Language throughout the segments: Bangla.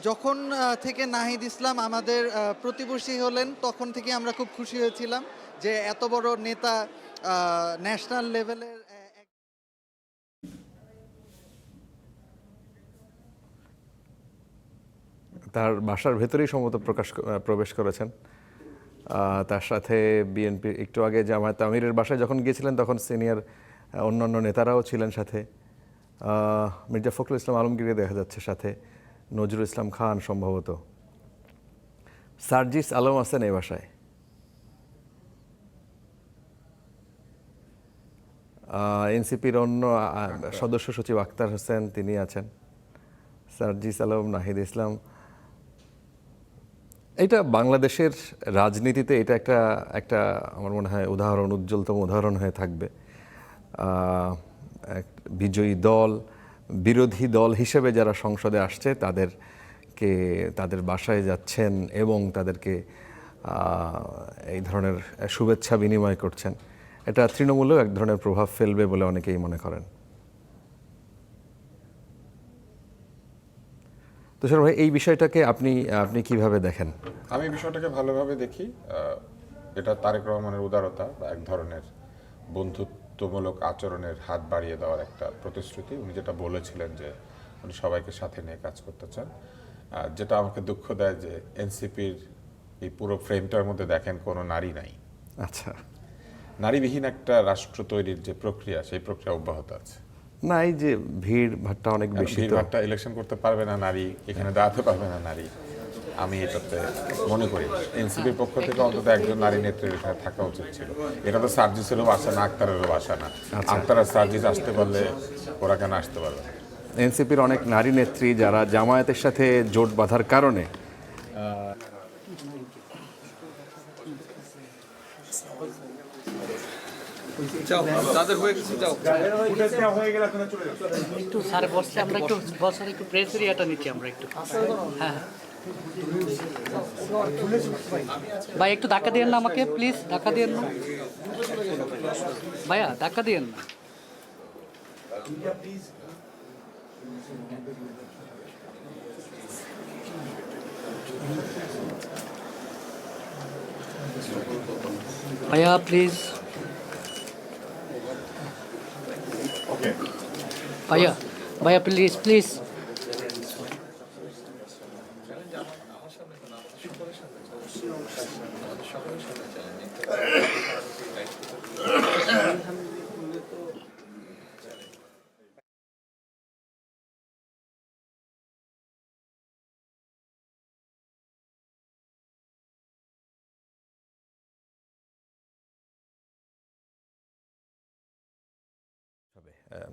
যখন থেকে নাহিদ ইসলাম আমাদের প্রতিবেশী হলেন, তখন থেকে আমরা খুব খুশি হয়েছিলাম যে এত বড় নেতা ন্যাশনাল লেভেলের তার বাসার ভেতরেই সম্ভবত প্রবেশ করেছেন। তার সাথে বিএনপি একটু আগে জামায়াত আমিরের বাসায় যখন গিয়েছিলেন তখন সিনিয়র অন্যান্য নেতারাও ছিলেন সাথে। মির্জা ফখরুল ইসলাম আলমগীরকে দেখা যাচ্ছে সাথে, নজরুল ইসলাম খান সম্ভবত, সার্জিস আলম আছেন এই বাসায়। এনসিপির অন্য সদস্য সচিব আক্তার হোসেন তিনি আছেন, সার্জিস আলম, নাহিদ ইসলাম। এটা বাংলাদেশের রাজনীতিতে এটা একটা আমার মনে হয় উজ্জ্বলতম উদাহরণ হয়ে থাকবে। বিজয়ী দল, বিরোধী দল হিসেবে যারা সংসদে আসছে তাদের বাসায় যাচ্ছেন এবং তাদেরকে এই ধরনের শুভেচ্ছা বিনিময় করছেন। এটা তৃণমূলেও এক ধরনের প্রভাব ফেলবে বলে অনেকেই মনে করেন। তুষার ভাই, এই বিষয়টাকে আপনি কিভাবে দেখেন? আমি বিষয়টাকে ভালোভাবে দেখি। এটা তারেক রহমানের উদারতা বা এক ধরনের বন্ধুত্বমূলক আচরণের হাত বাড়িয়ে দেওয়ার একটা প্রতিশ্রুতি। উনি যেটা বলেছিলেন যে উনি সবাইকে সাথে নিয়ে কাজ করতে চান। যেটা আমাকে দুঃখ দেয় যে এনসিপির এই পুরো ফ্রেমটার মধ্যে দেখেন কোনো নারী নাই। আচ্ছা, নারীবিহীন একটা রাষ্ট্র তৈরির যে প্রক্রিয়া, সেই প্রক্রিয়া অব্যাহত আছে। না, এই যে ভিড় ভাট্টা অনেক বেশি, ভিড় ভাট্টা, ইলেকশন করতে পারবে না নারী, এখানে দাঁড়াতে পারবে না নারী। আমি এটাতে মনে করি এনসিপির পক্ষ থেকে অন্তত একজন নারী নেত্রীর এখানে থাকা উচিত ছিল। এটা তো সার্জিসেরও বাসা না, আক্তারেরও বাসা না। আক্তার আর সার্জিস আসতে পারলে ওরা কেন আসতে পারবে? এনসিপির অনেক নারী নেত্রী যারা জামায়াতের সাথে জোট বাঁধার কারণে একটু স্যার বসছে, আমরা একটু বসার একটু প্রেস এরিয়াটা নিচ্ছি আমরা একটু। হ্যাঁ ভাই, একটু ধাক্কা দিয়েন না আমাকে প্লিজ, ধাক্কা দিয়েন না ভাইয়া, ধাক্কা দিয়েন না। ভাইয়া প্লিজ, ভাইয়া ভাইয়া প্লিজ প্লিজ।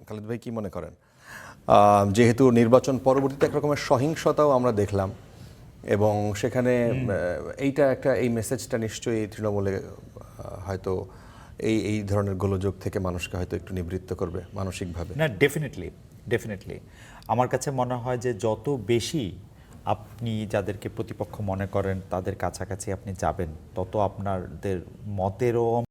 খালেদ ভাই কি মনে করেন? যেহেতু নির্বাচন পরবর্তীতে এক রকমের সহিংসতাও আমরা দেখলাম এবং সেখানে এই মেসেজটা নিশ্চয়ই তৃণমূলে হয়তো এই ধরনের গোলযোগ থেকে মানুষকে হয়তো একটু নিবৃত্ত করবে মানসিকভাবে। না, ডেফিনেটলি আমার কাছে মনে হয় যে যত বেশি আপনি যাদেরকে প্রতিপক্ষ মনে করেন তাদের কাছাকাছি আপনি যাবেন, তত আপনাদের মতেরও